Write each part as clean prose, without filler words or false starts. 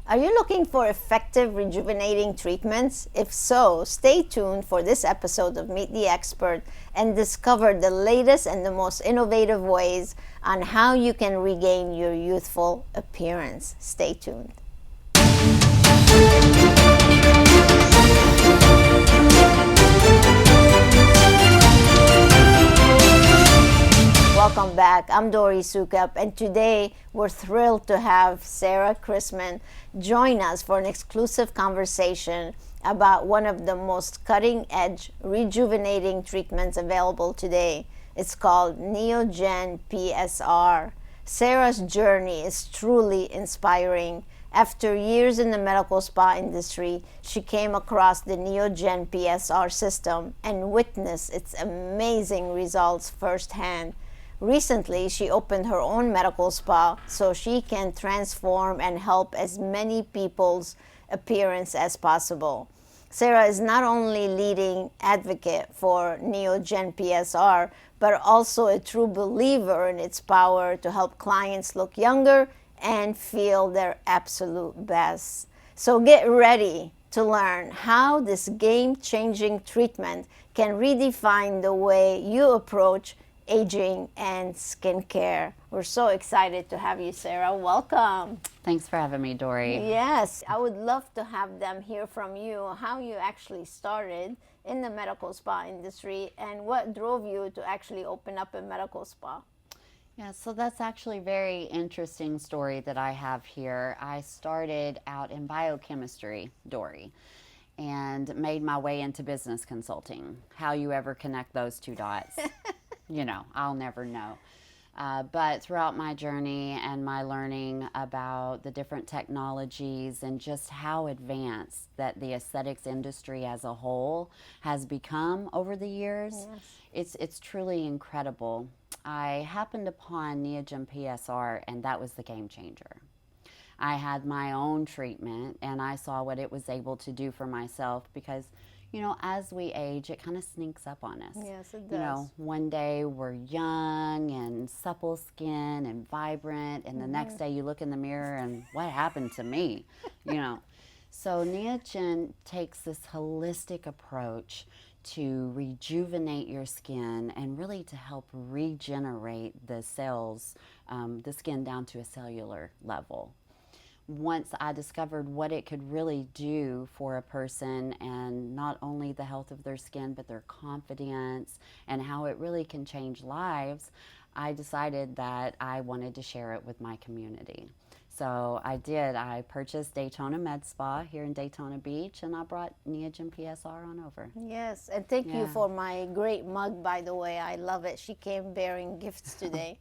Are you looking for effective rejuvenating treatments? If so, stay tuned for this episode of Meet the Expert and discover the latest and the most innovative ways on how you can regain your youthful appearance. Stay tuned. Welcome back. I'm Dori Soukup, and today we're thrilled to have Sara Chrisman join us for an exclusive conversation about one of the most cutting-edge rejuvenating treatments available today. It's called Neogen PSR. Sara's journey is truly inspiring. After years in the medical spa industry, she came across the Neogen PSR system and witnessed its amazing results firsthand. Recently, she opened her own medical spa so she can transform and help as many people's appearance as possible. Sara is not only leading advocate for Neogen PSR, but also a true believer in its power to help clients look younger and feel their absolute best. So get ready to learn how this game-changing treatment can redefine the way you approach aging and skincare. We're so excited to have you, Sara. Welcome. Thanks for having me, Dori. Yes, I would love to have them hear from you how you actually started in the medical spa industry and what drove you to actually open up a medical spa. Yeah, so that's actually a very interesting story that I have here. I started out in biochemistry, Dori, and made my way into business consulting. How you ever connect those two dots? I'll never know. But throughout my journey and my learning about the different technologies and just how advanced that the aesthetics industry as a whole has become over the years, it's truly incredible. I happened upon Neogen PSR, and that was the game changer. I had my own treatment, and I saw what it was able to do for myself because as we age, it kind of sneaks up on us. Yes, it does. One day we're young and supple skin and vibrant, and the next day you look in the mirror and what happened to me? So Neogen takes this holistic approach to rejuvenate your skin and really to help regenerate the cells, the skin down to a cellular level. Once I discovered what it could really do for a person, and not only the health of their skin, but their confidence and how it really can change lives, I decided that I wanted to share it with my community. So I did. I purchased Daytona Medspa here in Daytona Beach, and I brought Neogen PSR on over. Yes, and thank you for my great mug, by the way. I love it. She came bearing gifts today.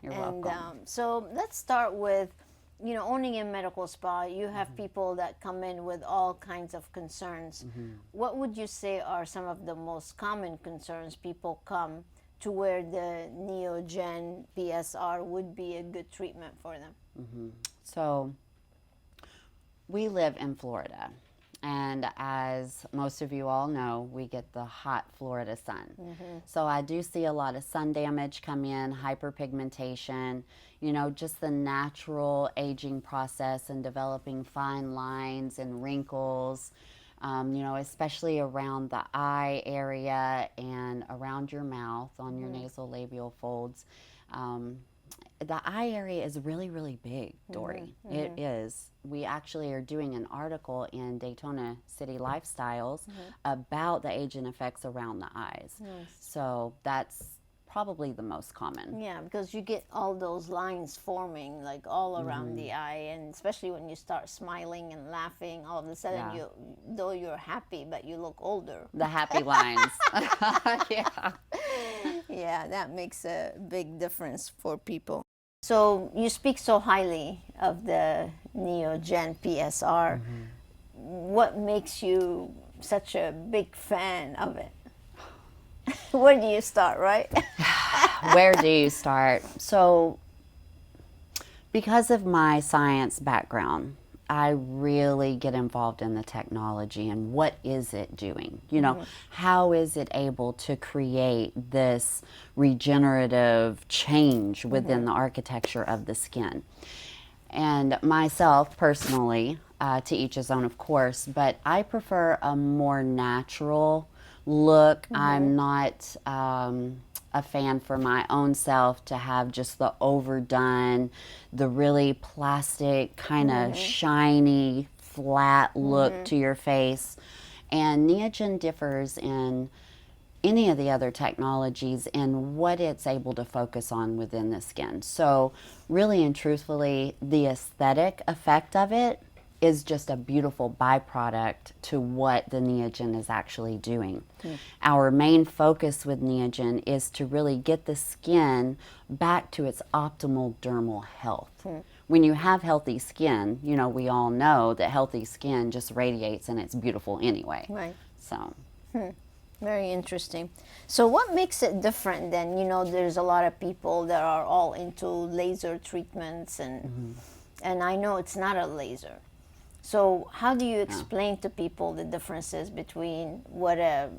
You're welcome. So let's start with, owning a medical spa. You have people that come in with all kinds of concerns. What would you say are some of the most common concerns people come to where the Neogen PSR would be a good treatment for them? So we live in Florida, and as most of you all know, we get the hot Florida sun. So I do see a lot of sun damage come in, hyperpigmentation, just the natural aging process and developing fine lines and wrinkles, especially around the eye area and around your mouth, on your nasolabial folds. The eye area is really, really big, Dori. It is. We actually are doing an article in Daytona City Lifestyles about the aging effects around the eyes. So that's probably the most common. Yeah, because you get all those lines forming like all around the eye, and especially when you start smiling and laughing, all of a sudden though you're happy, but you look older. The happy lines. Yeah, that makes a big difference for people. So you speak so highly of the Neogen PSR. What makes you such a big fan of it? Where do you start, right? Where do you start? So, because of my science background, I really get involved in the technology and what is it doing? How is it able to create this regenerative change within the architecture of the skin? And myself, personally, to each his own, of course, but I prefer a more natural look. I'm not a fan for my own self to have just the overdone, the really plastic, kind of shiny, flat look to your face. And Neogen differs in any of the other technologies and what it's able to focus on within the skin. So really and truthfully, the aesthetic effect of it is just a beautiful byproduct to what the Neogen is actually doing. Our main focus with Neogen is to really get the skin back to its optimal dermal health. When you have healthy skin, you know, we all know that healthy skin just radiates and it's beautiful anyway. Right. So. Very interesting. So what makes it different then? You know, there's a lot of people that are all into laser treatments, and I know it's not a laser. So how do you explain to people the differences between what a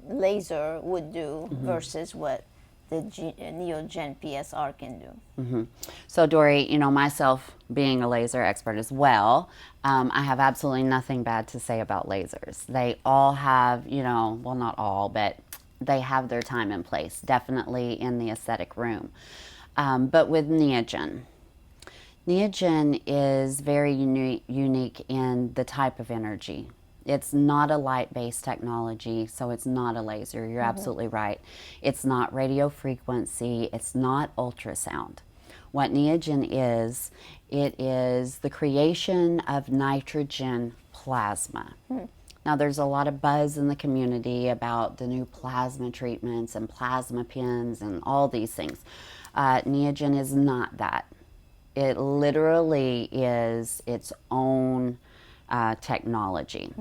laser would do versus what the Neogen PSR can do? So Dori, you know, myself being a laser expert as well, I have absolutely nothing bad to say about lasers. They all have, you know, well, not all, but they have their time and place, definitely in the aesthetic room. But with Neogen is very unique in the type of energy. It's not a light-based technology, so it's not a laser. You're absolutely right. It's not radio frequency. It's not ultrasound. What Neogen is, it is the creation of nitrogen plasma. Now, there's a lot of buzz in the community about the new plasma treatments and plasma pens and all these things. Neogen is not that. It literally is its own technology.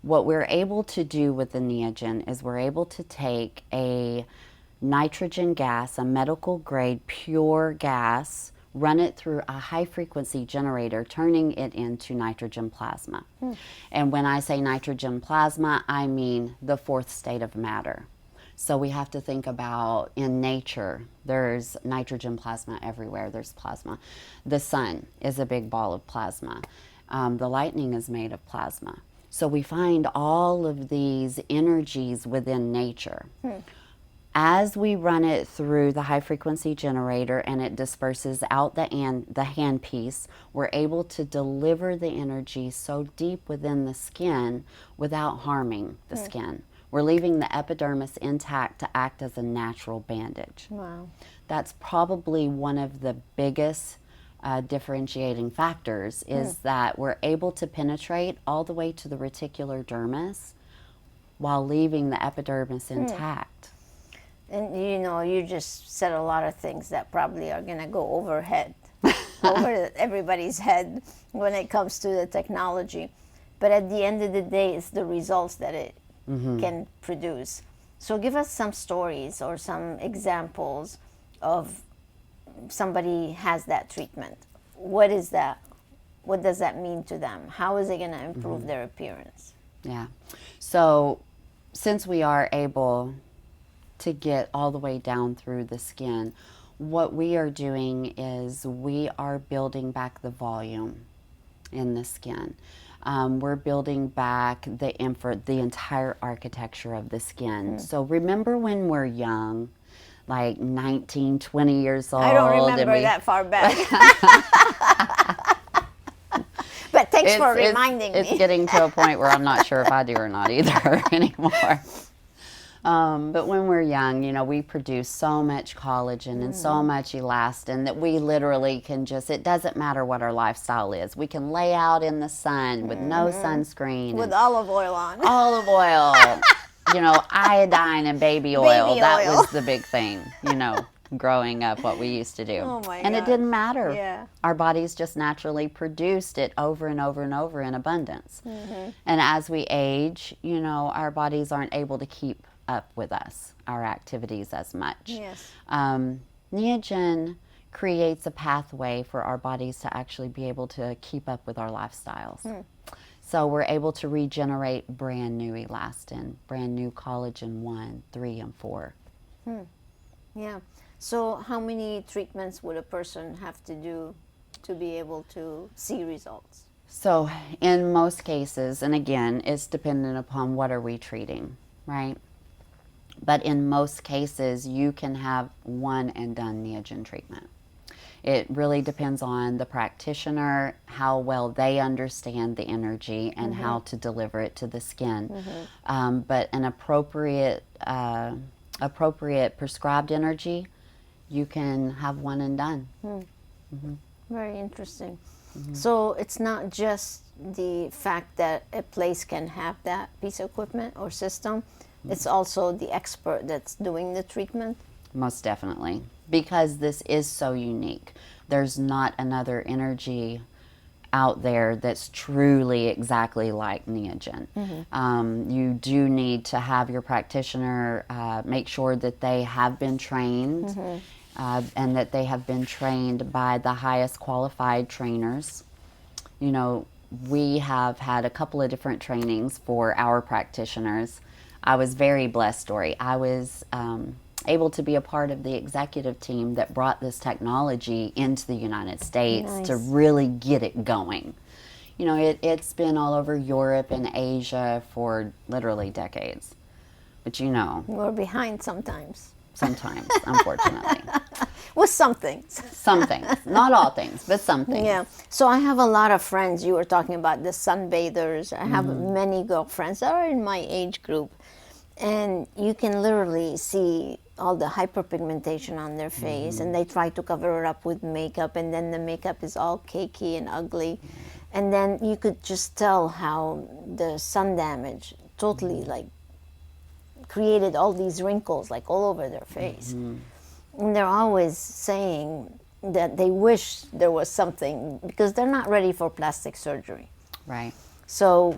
What we're able to do with the Neogen is we're able to take a nitrogen gas, a medical grade pure gas, run it through a high frequency generator, turning it into nitrogen plasma. And when I say nitrogen plasma, I mean the fourth state of matter. So we have to think about, in nature, there's nitrogen plasma everywhere. There's plasma. The sun is a big ball of plasma. The lightning is made of plasma. So we find all of these energies within nature. As we run it through the high frequency generator and it disperses out the handpiece, we're able to deliver the energy so deep within the skin without harming the skin. We're leaving the epidermis intact to act as a natural bandage. Wow. That's probably one of the biggest differentiating factors is that we're able to penetrate all the way to the reticular dermis while leaving the epidermis intact. And you know, you just said a lot of things that probably are going to go over everybody's head when it comes to the technology. But at the end of the day, it's the results that it can produce. So give us some stories or some examples of somebody has that treatment. What is that? What does that mean to them? How is it going to improve their appearance? Yeah. So since we are able to get all the way down through the skin, what we are doing is we are building back the volume in the skin. We're building back the entire architecture of the skin. So remember when we're young, like 19, 20 years old. I don't remember that far back. But thanks for reminding me. It's getting to a point where I'm not sure if I do or not either anymore. But when we're young, you know, we produce so much collagen and so much elastin that we literally can it doesn't matter what our lifestyle is. We can lay out in the sun with no sunscreen. With olive oil on. Olive oil. You know, iodine and baby oil. That was the big thing, you know, growing up, what we used to do. Oh my and God. It didn't matter. Yeah. Our bodies just naturally produced it over and over and over in abundance. And as we age, you know, our bodies aren't able to keep up with us, our activities as much. Yes. Neogen creates a pathway for our bodies to actually be able to keep up with our lifestyles. So we're able to regenerate brand new elastin, brand new collagen 1, 3, and 4. Yeah. So how many treatments would a person have to do to be able to see results? So in most cases, and again, it's dependent upon what are we treating, right? But in most cases, you can have one and done Neogen treatment. It really depends on the practitioner, how well they understand the energy and how to deliver it to the skin. But an appropriate prescribed energy, you can have one and done. Very interesting. So it's not just the fact that a place can have that piece of equipment or system, it's also the expert that's doing the treatment? Most definitely. Because this is so unique. There's not another energy out there that's truly exactly like Neogen. You do need to have your practitioner make sure that they have been trained and that they have been trained by the highest qualified trainers. You know, we have had a couple of different trainings for our practitioners. I was very blessed, Dori. I was able to be a part of the executive team that brought this technology into the United States to really get it going. You know, it's been all over Europe and Asia for literally decades. But you know, we're behind sometimes. Sometimes, unfortunately. With some things. Some things. Not all things, but some things. Yeah. So I have a lot of friends. You were talking about the sunbathers. I have many girlfriends that are in my age group. And you can literally see all the hyperpigmentation on their face, and they try to cover it up with makeup, and then the makeup is all cakey and ugly. And then you could just tell how the sun damage totally like created all these wrinkles like all over their face. And they're always saying that they wish there was something because they're not ready for plastic surgery. Right. So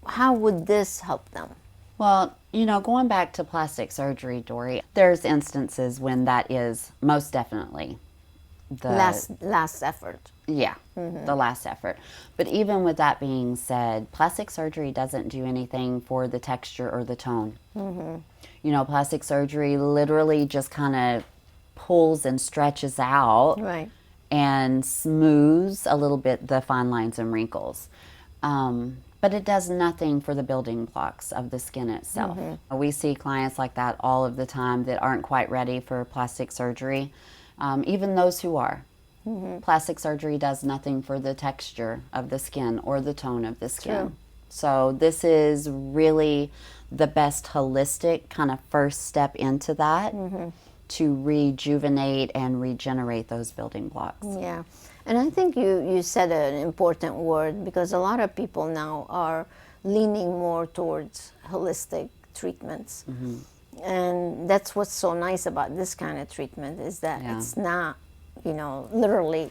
how would this help them? Well, you know, going back to plastic surgery, Dori, there's instances when that is most definitely the last effort. Yeah, the last effort. But even with that being said, plastic surgery doesn't do anything for the texture or the tone. You know, plastic surgery literally just kind of pulls and stretches out and smooths a little bit the fine lines and wrinkles. But it does nothing for the building blocks of the skin itself. We see clients like that all of the time that aren't quite ready for plastic surgery, even those who are. Plastic surgery does nothing for the texture of the skin or the tone of the skin. True. So this is really the best holistic kind of first step into that to rejuvenate and regenerate those building blocks. Yeah. And I think you said an important word because a lot of people now are leaning more towards holistic treatments. And that's what's so nice about this kind of treatment is that it's not, you know, literally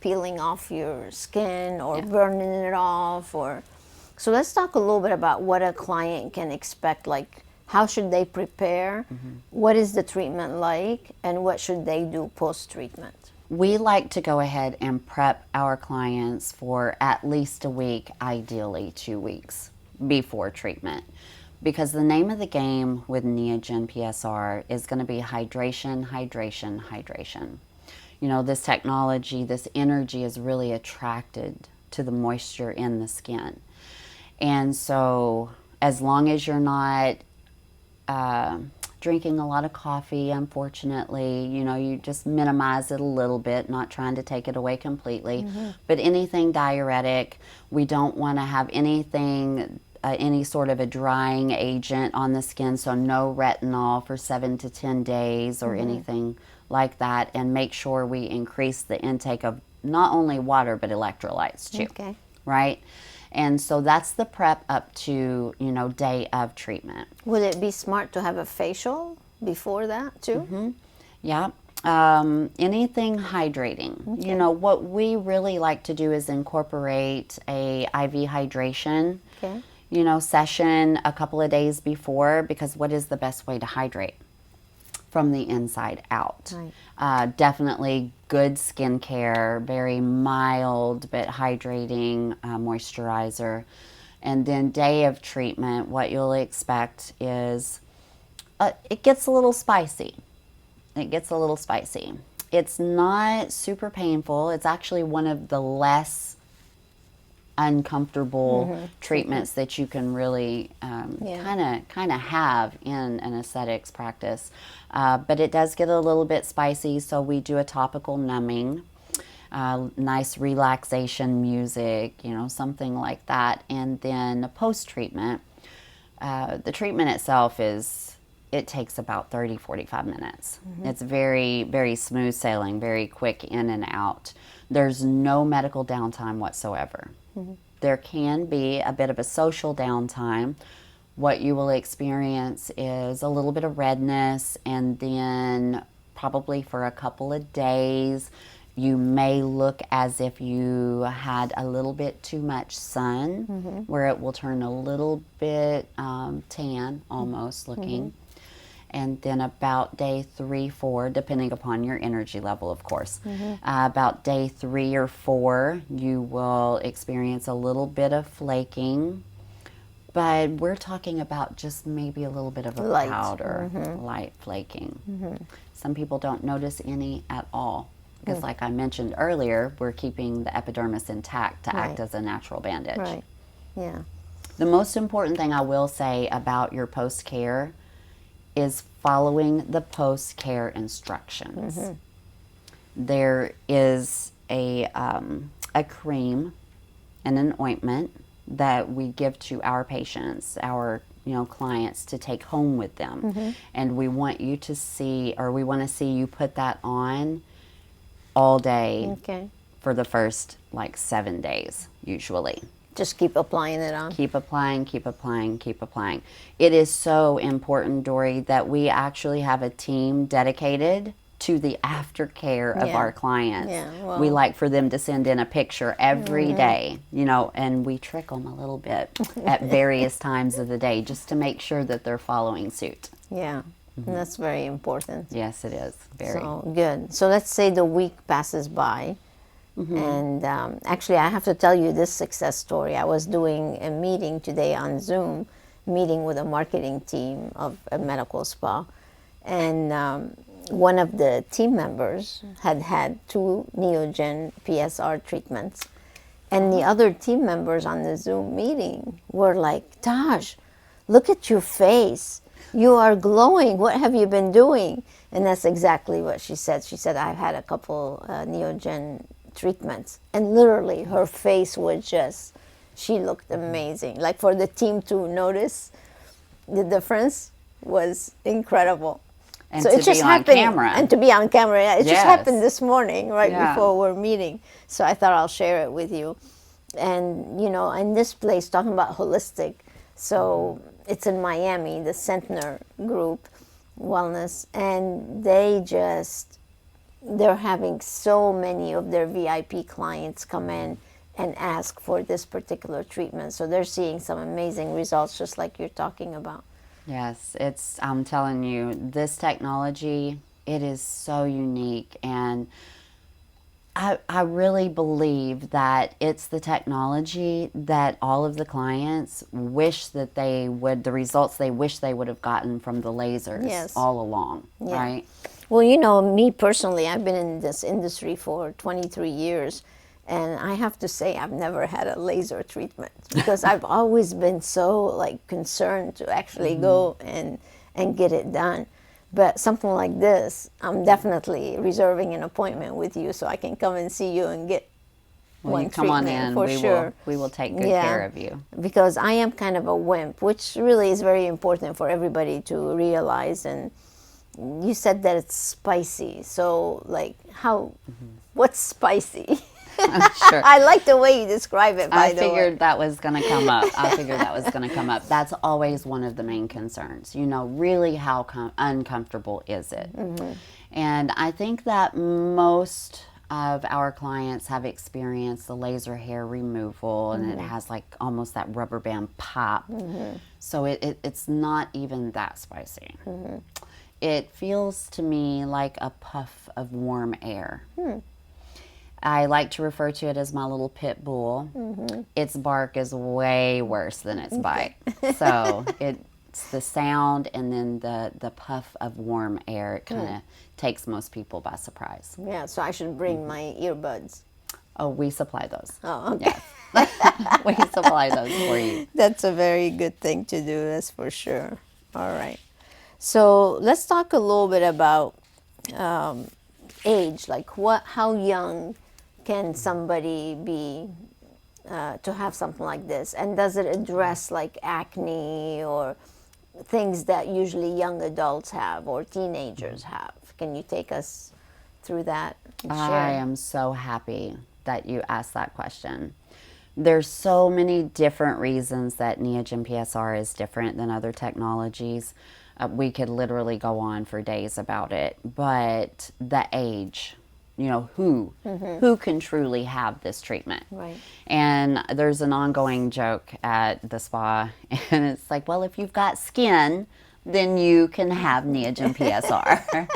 peeling off your skin or burning it off. So let's talk a little bit about what a client can expect, like how should they prepare, what is the treatment like, and what should they do post-treatment? We like to go ahead and prep our clients for at least a week, ideally 2 weeks before treatment. Because the name of the game with Neogen PSR is going to be hydration, hydration, hydration. You know, this technology, this energy is really attracted to the moisture in the skin. And so as long as you're not drinking a lot of coffee, unfortunately, you know, you just minimize it a little bit, not trying to take it away completely. But anything diuretic, we don't want to have anything, any sort of a drying agent on the skin, so no retinol for 7 to 10 days or anything like that, and make sure we increase the intake of not only water but electrolytes too. Okay. Right? And so that's the prep up to, you know, day of treatment. Would it be smart to have a facial before that too? Yeah. Anything hydrating. You know, what we really like to do is incorporate a IV hydration, you know, session a couple of days before, because what is the best way to hydrate? From the inside out. Definitely good skincare, very mild but hydrating moisturizer. And then day of treatment, what you'll expect is it gets a little spicy. It gets a little spicy. It's not super painful. It's actually one of the less uncomfortable treatments that you can really kind of have in an aesthetics practice. But it does get a little bit spicy, so we do a topical numbing, nice relaxation music, something like that. And then post-treatment, the treatment itself it takes about 30-45 minutes. It's very, very smooth sailing, very quick in and out. There's no medical downtime whatsoever. There can be a bit of a social downtime. What you will experience is a little bit of redness, and then probably for a couple of days, you may look as if you had a little bit too much sun, where it will turn a little bit tan almost looking. And then about day 3, 4, depending upon your energy level, of course, about day 3 or 4, you will experience a little bit of flaking. But we're talking about just maybe a little bit of a powder, light flaking. Some people don't notice any at all. Because like I mentioned earlier, we're keeping the epidermis intact to act as a natural bandage. Right. Yeah. The most important thing I will say about your post-care is following the post-care instructions. There is a cream and an ointment that we give to our patients, our clients, to take home with them. And we want you to see, or we want to see you put that on all day for the first 7 days usually. Just keep applying it on. Keep applying, keep applying, keep applying. It is so important, Dori, that we actually have a team dedicated to the aftercare of our clients. We like for them to send in a picture every day, and we trick them a little bit at various times of the day just to make sure that they're following suit. Yeah, that's very important. Yes, it is. Very. So, good. So let's say the week passes by. And actually, I have to tell you this success story. I was doing a meeting today on Zoom, meeting with a marketing team of a medical spa. And one of the team members had 2 Neogen PSR treatments. And the other team members on the Zoom meeting were like, Taj, look at your face. You are glowing. What have you been doing? And that's exactly what she said. She said, I've had a couple Neogen treatments, and literally her face was she looked amazing. Like, for the team to notice the difference was incredible. And so to it just be on happened, camera. and to be on camera. Yeah, it just happened this morning, right before we're meeting. So I thought I'll share it with you. And in this place, talking about holistic, so it's in Miami, the Centner Group Wellness, and they're having so many of their VIP clients come in and ask for this particular treatment. So they're seeing some amazing results, just like you're talking about. Yes, I'm telling you, this technology, it is so unique. And I really believe that it's the technology that all of the clients wish that the results they wish they would have gotten from the lasers all along, right? Well, me personally, I've been in this industry for 23 years, and I have to say I've never had a laser treatment because I've always been so concerned to actually go and get it done. But something like this, I'm definitely reserving an appointment with you so I can come and see you and get one treatment. Come on in, for sure. We will take good care of you. Because I am kind of a wimp, which really is very important for everybody to realize. And you said that it's spicy. So, what's spicy? Sure. I like the way you describe it, by the way. I figured that was going to come up. That's always one of the main concerns. Really how uncomfortable is it? And I think that most of our clients have experienced the laser hair removal, and it has almost that rubber band pop. So it's not even that spicy. It feels to me like a puff of warm air. I like to refer to it as my little pit bull. Its bark is way worse than its bite. So it's the sound and then the puff of warm air. It kind of takes most people by surprise. Yeah, so I should bring my earbuds. Oh, we supply those. Oh, okay. Yes. We supply those for you. That's a very good thing to do, that's for sure. All right. So let's talk a little bit about age. Like how young can somebody be to have something like this? And does it address like acne or things that usually young adults have or teenagers have? Can you take us through that and share? I am so happy that you asked that question. There's so many different reasons that Neogen PSR is different than other technologies. We could literally go on for days about it, but the age, who can truly have this treatment? Right. And there's an ongoing joke at the spa, and it's like, well, if you've got skin, then you can have Neogen PSR.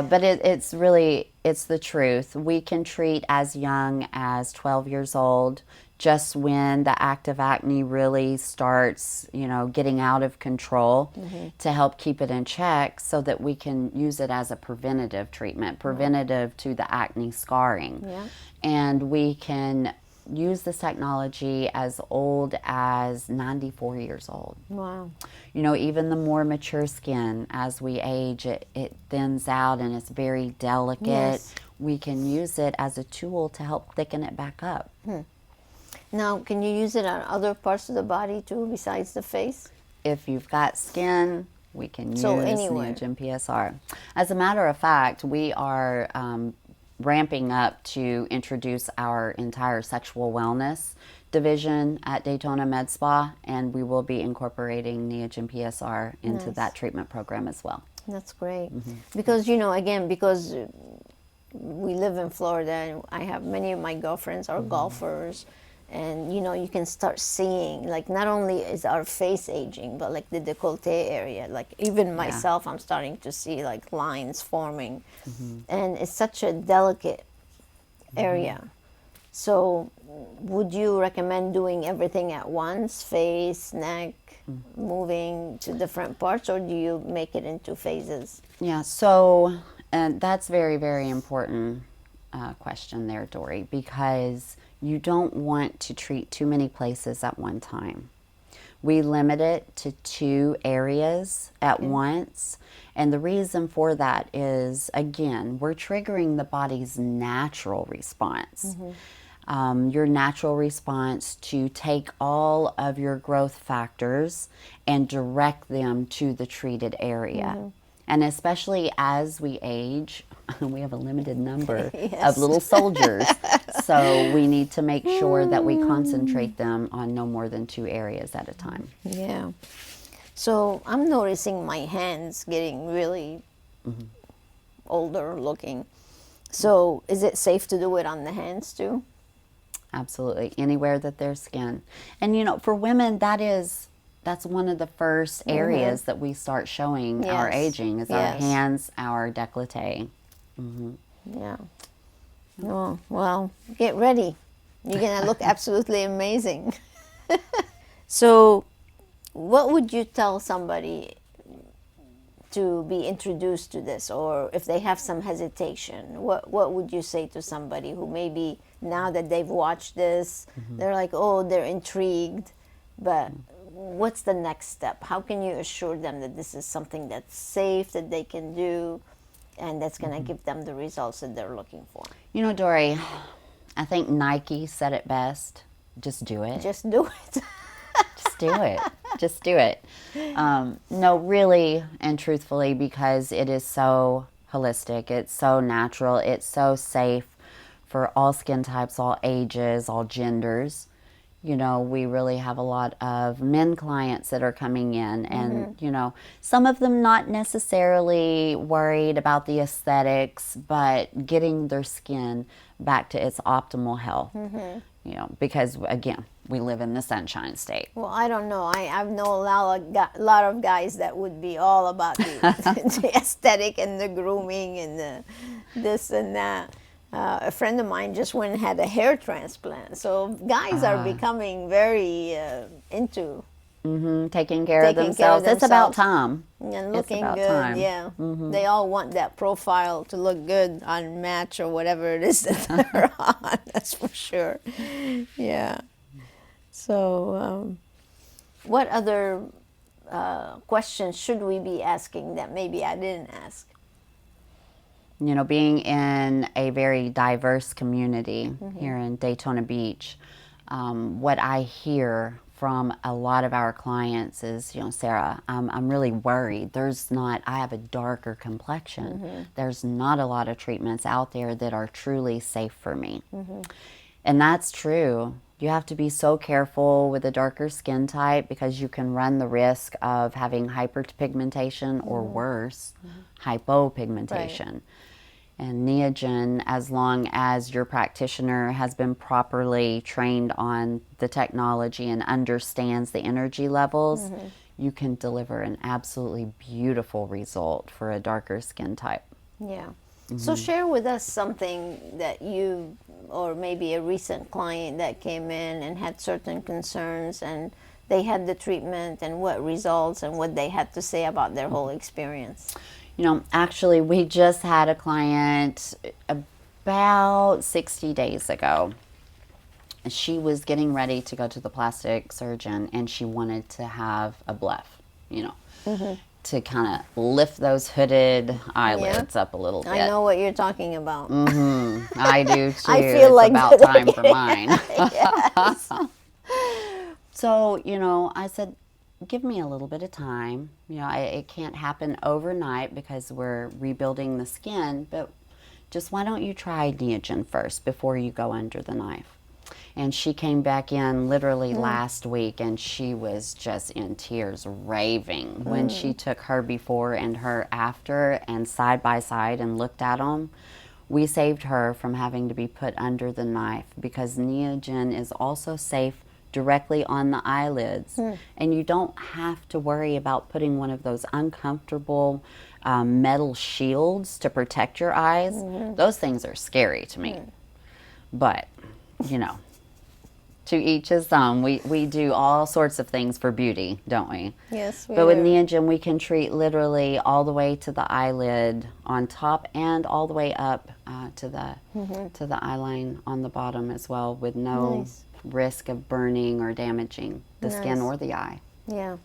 But it's the truth. We can treat as young as 12 years old, just when the active acne really starts, getting out of control, to help keep it in check so that we can use it as a preventative treatment, preventative to the acne scarring. Yeah. And we can use this technology as old as 94 years old. Wow. Even the more mature skin, as we age, it thins out and it's very delicate. Yes. We can use it as a tool to help thicken it back up. Now, can you use it on other parts of the body too, besides the face? If you've got skin, we can use anywhere. Neogen PSR. As a matter of fact, we are ramping up to introduce our entire sexual wellness division at Daytona Medspa, and we will be incorporating Neogen PSR into that treatment program as well. That's great. Because, because we live in Florida, and I have many of my girlfriends are golfers, and, you can start seeing, like, not only is our face aging, but, like, the décolleté area. Like, even myself, I'm starting to see, like, lines forming. And it's such a delicate area. So would you recommend doing everything at once, face, neck, moving to different parts, or do you make it into phases? Yeah, so and that's very, very important question there, Dori, because you don't want to treat too many places at one time. We limit it to 2 areas at once. And the reason for that is, again, we're triggering the body's natural response. Your natural response to take all of your growth factors and direct them to the treated area. And especially as we age, we have a limited number of little soldiers. So we need to make sure that we concentrate them on no more than 2 areas at a time. Yeah. So I'm noticing my hands getting really older looking. So is it safe to do it on the hands too? Absolutely. Anywhere that there's skin. And for women, that's one of the first areas that we start showing our aging is our hands, our décolleté. Yeah. Oh, well, get ready. You're going to look absolutely amazing. So what would you tell somebody to be introduced to this, or if they have some hesitation, what would you say to somebody who maybe now that they've watched this, they're like, oh, they're intrigued, but what's the next step? How can you assure them that this is something that's safe, that they can do, and that's going to give them the results that they're looking for? Dori, I think Nike said it best. Just do it. Just do it. Just do it. Just do it. No, really and truthfully, because it is so holistic. It's so natural. It's so safe for all skin types, all ages, all genders. We really have a lot of men clients that are coming in, and, some of them not necessarily worried about the aesthetics, but getting their skin back to its optimal health, because, again, we live in the Sunshine State. Well, I don't know. I know a lot of guys that would be all about the aesthetic and the grooming and the this and that. A friend of mine just went and had a hair transplant. So guys are becoming very into Taking care of themselves. It's about time. And looking about good, time. yeah. They all want that profile to look good on Match or whatever it is that they're on, that's for sure. Yeah. So, what other questions should we be asking that maybe I didn't ask? You know, being in a very diverse community here in Daytona Beach, what I hear from a lot of our clients is, you know, Sara, I'm really worried. I have a darker complexion. There's not a lot of treatments out there that are truly safe for me. And that's true. You have to be so careful with a darker skin type because you can run the risk of having hyperpigmentation or worse, hypopigmentation. Right. And Neogen, as long as your practitioner has been properly trained on the technology and understands the energy levels, you can deliver an absolutely beautiful result for a darker skin type. Yeah. So share with us something that you, or maybe a recent client that came in and had certain concerns and they had the treatment and what results and what they had to say about their whole experience. You know, actually, we just had a client about 60 days ago. She was getting ready to go to the plastic surgeon, and she wanted to have a bluff, you know, to kind of lift those hooded eyelids up a little bit. I know what you're talking about. I do, too. I feel it's like about time for mine. Yes. So, you know, I said, give me a little bit of time. You know, it can't happen overnight because we're rebuilding the skin, but just why don't you try Neogen first before you go under the knife? And she came back in literally last week, and she was just in tears, raving when she took her before and her after and side by side and looked at them. We saved her from having to be put under the knife because Neogen is also safe directly on the eyelids, and you don't have to worry about putting one of those uncomfortable metal shields to protect your eyes. Those things are scary to me, but you know, to each his own. We do all sorts of things for beauty, don't we? Yes, we But with do. Neogen, we can treat literally all the way to the eyelid on top and all the way up to the eye line on the bottom as well, with no risk of burning or damaging the skin or the eye. Yeah.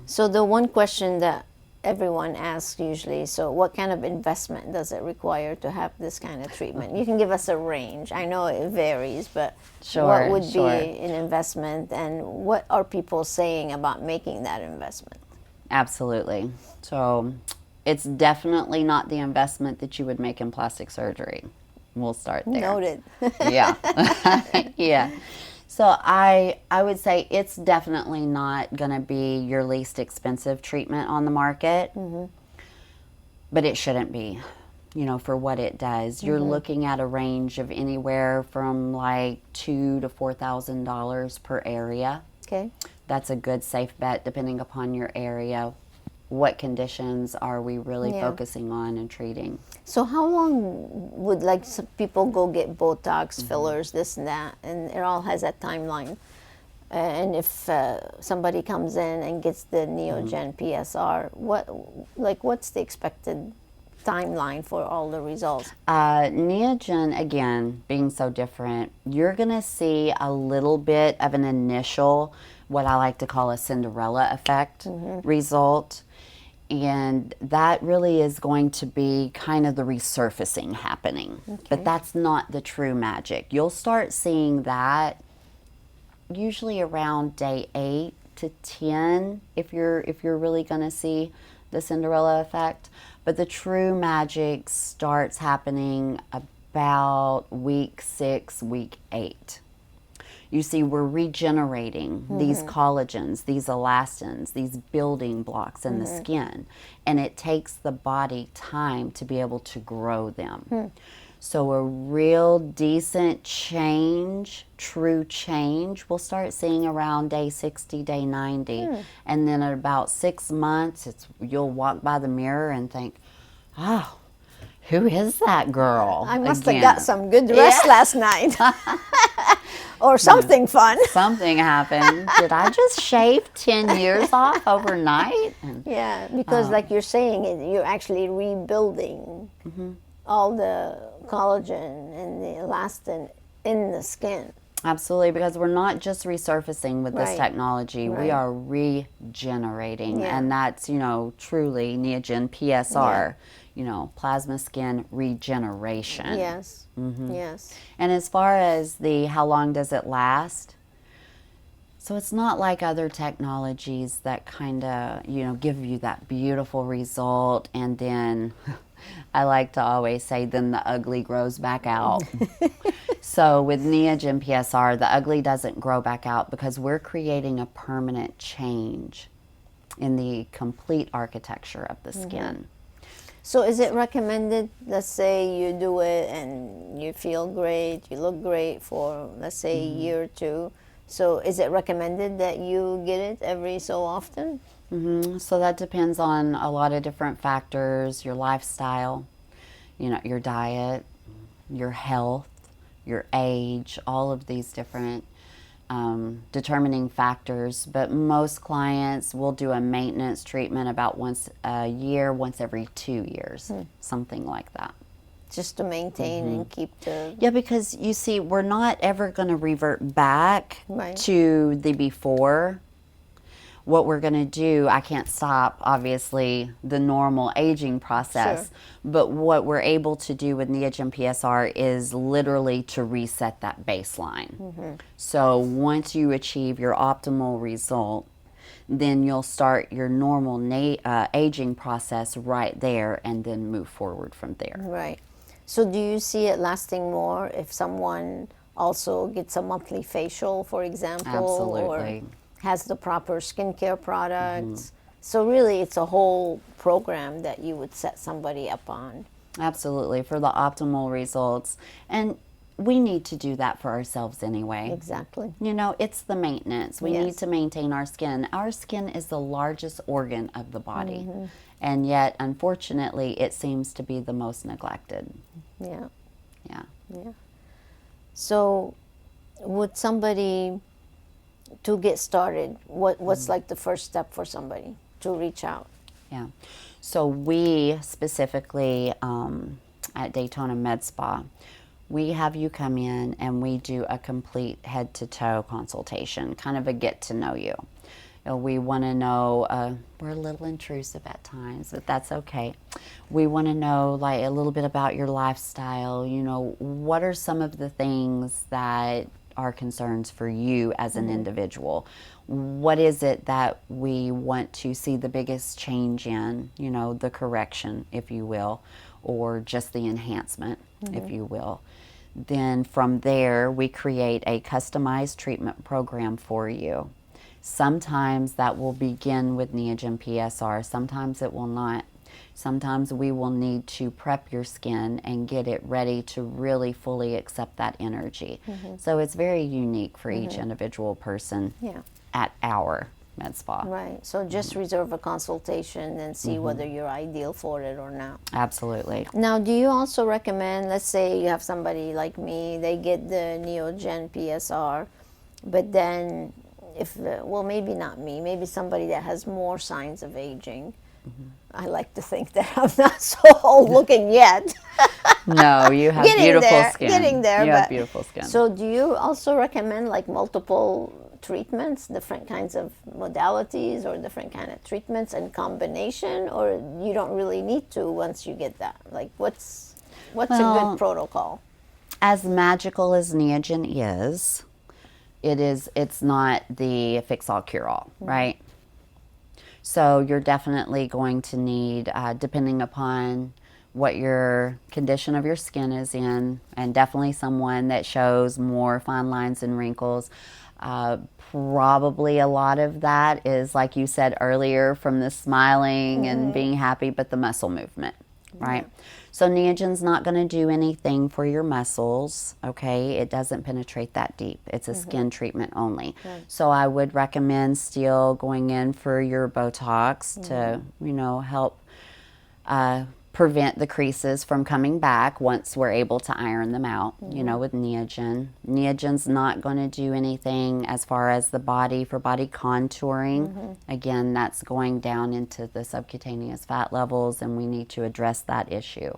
So the one question that everyone asks usually, so what kind of investment does it require to have this kind of treatment? You can give us a range. I know it varies, but what would be an investment, and what are people saying about making that investment? Absolutely. So it's definitely not the investment that you would make in plastic surgery. We'll start there. Noted. Yeah. Yeah. So I would say it's definitely not going to be your least expensive treatment on the market, but it shouldn't be, you know, for what it does. You're looking at a range of anywhere from like $2,000 to $4,000 per area. Okay. That's a good safe bet depending upon your area. What conditions are we really focusing on and treating? So how long would some people go get Botox, fillers, this and that, and it all has that timeline? And if somebody comes in and gets the Neogen PSR, what's the expected timeline for all the results? Neogen, again, being so different, you're going to see a little bit of an initial, what I like to call a Cinderella effect result. And that really is going to be kind of the resurfacing happening. Okay. But that's not the true magic. You'll start seeing that usually around day 8 to 10 if you're really going to see the Cinderella effect. But the true magic starts happening about week 6, week 8. You see, we're regenerating these collagens, these elastins, these building blocks in the skin, and it takes the body time to be able to grow them. So a real decent change, true change, we'll start seeing around day 60, day 90. And then at about 6 months, you'll walk by the mirror and think, oh, who is that girl? I must have got some good rest last night. or something fun. Something happened. Did I just shave 10 years off overnight? And, Yeah, because like you're saying, you're actually rebuilding all the collagen and the elastin in the skin. absolutely, because we're not just resurfacing with this Right. technology, we Right. are regenerating. Yeah. And that's, truly Neogen PSR, plasma skin regeneration. Yes, yes. And as far as the how long does it last, so it's not like other technologies that kind of, give you that beautiful result and then I like to always say then the ugly grows back out. So with Neogen PSR, the ugly doesn't grow back out because we're creating a permanent change in the complete architecture of the skin. So is it recommended, let's say you do it and you feel great, you look great for, let's say, a year or two. So is it recommended that you get it every so often? So that depends on a lot of different factors, your lifestyle, your diet, your health, your age, all of these different determining factors. But most clients will do a maintenance treatment about once a year, once every 2 years, something like that. Just to maintain and keep the... Yeah, because you see, we're not ever going to revert back Right. to the before. What we're going to do, I can't stop, obviously, the normal aging process. Sure. But what we're able to do with Neogen PSR is literally to reset that baseline. So once you achieve your optimal result, then you'll start your normal aging process right there and then move forward from there. Right. So do you see it lasting more if someone also gets a monthly facial, for example? Absolutely. Or has the proper skincare products? So really it's a whole program that you would set somebody up on. Absolutely, for the optimal results. And we need to do that for ourselves anyway. Exactly. It's the maintenance. We need Yes. to maintain our skin. Our skin is the largest organ of the body. And yet, unfortunately, it seems to be the most neglected. Yeah. Yeah. Yeah. So would somebody, to get started, what's like the first step for somebody to reach out? Yeah. So we specifically at Daytona Medspa, we have you come in and we do a complete head-to-toe consultation, kind of a get-to-know you. We want to know, we're a little intrusive at times, but that's okay. We want to know like a little bit about your lifestyle, what are some of the things that are concerns for you as an individual? What is it that we want to see the biggest change in, the correction, if you will, or just the enhancement, if you will. Then from there, we create a customized treatment program for you. Sometimes that will begin with Neogen PSR, sometimes it will not. Sometimes we will need to prep your skin and get it ready to really fully accept that energy. So it's very unique for each individual person at our med spa. Right. So just reserve a consultation and see whether you're ideal for it or not. Absolutely. Now, do you also recommend, let's say you have somebody like me, they get the Neogen PSR, but then well, maybe not me, maybe somebody that has more signs of aging. I like to think that I'm not so old looking yet. No, you have beautiful skin. Getting there. You have beautiful skin. So do you also recommend like multiple treatments, different kinds of modalities or different kind of treatments and combination, or you don't really need to once you get that? Like what's a good protocol? As magical as Neogen is, it's not the fix-all, cure-all, right? So you're definitely going to need, depending upon what your condition of your skin is in, and definitely someone that shows more fine lines and wrinkles, probably a lot of that is, like you said earlier, from the smiling and being happy, but the muscle movement, right? So Neogen's not going to do anything for your muscles, okay? It doesn't penetrate that deep. It's a skin treatment only. So I would recommend still going in for your Botox to, help prevent the creases from coming back once we're able to iron them out, you know, with Neogen. Neogen's not going to do anything as far as the body for body contouring. Again, that's going down into the subcutaneous fat levels, and we need to address that issue.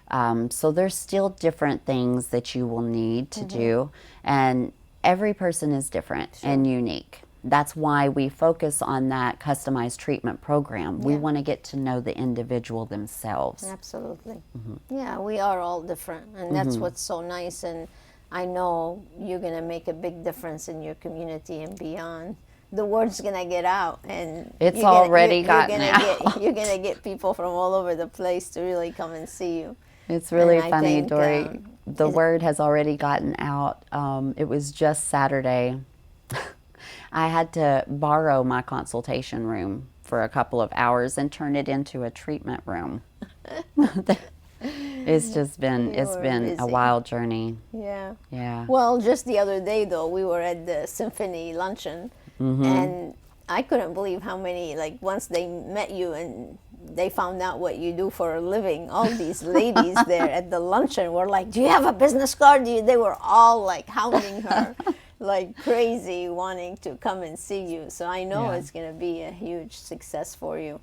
So there's still different things that you will need to do, and every person is different and unique. That's why we focus on that customized treatment program. We want to get to know the individual themselves. Absolutely. Yeah, we are all different, and that's what's so nice. And I know you're going to make a big difference in your community and beyond. The word's going to get out, and it's already gotten out. You're going to get people from all over the place to really come and see you. It's really funny, Dori. The word has already gotten out. It was just Saturday. I had to borrow my consultation room for a couple of hours and turn it into a treatment room. It's just been, it's been a wild journey. Yeah. Yeah. Well, just the other day, though, we were at the symphony luncheon, and I couldn't believe how many, like, once they met you and they found out what you do for a living, all these ladies there at the luncheon were like, do you have a business card? They were all, like, hounding her like crazy, wanting to come and see you. So I know it's going to be a huge success for you.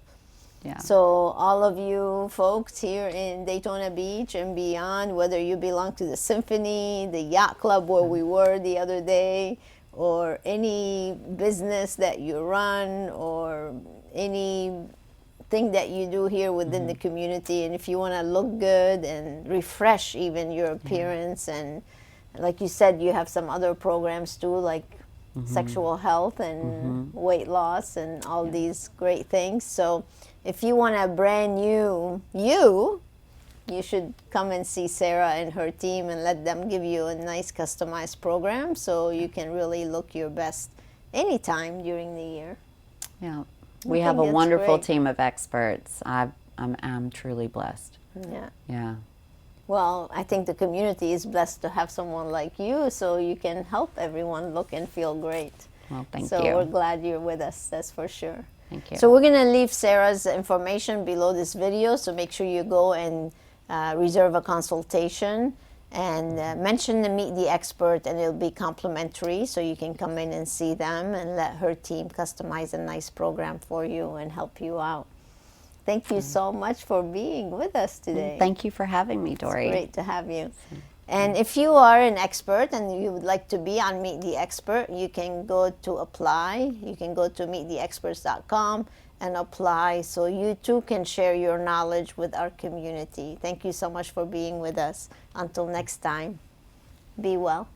Yeah. So all of you folks here in Daytona Beach and beyond, whether you belong to the Symphony, the yacht club where we were the other day, or any business that you run, or anything that you do here within the community, and if you want to look good and refresh even your appearance, and like you said, you have some other programs too, like sexual health and weight loss and all these great things. So if you want a brand new you should come and see Sara and her team and let them give you a nice customized program so you can really look your best anytime during the year. Yeah. We have a wonderful team of experts. I'm truly blessed. Yeah. Yeah. Well, I think the community is blessed to have someone like you, so you can help everyone look and feel great. Well, thank you. So we're glad you're with us, that's for sure. Thank you. So we're going to leave Sara's information below this video, so make sure you go and reserve a consultation and mention the Meet the Expert, and it'll be complimentary, so you can come in and see them and let her team customize a nice program for you and help you out. Thank you so much for being with us today. Thank you for having me, Dori. It's great to have you. And if you are an expert and you would like to be on Meet the Expert, you can go to apply. You can go to meettheexperts.com and apply so you too can share your knowledge with our community. Thank you so much for being with us. Until next time, be well.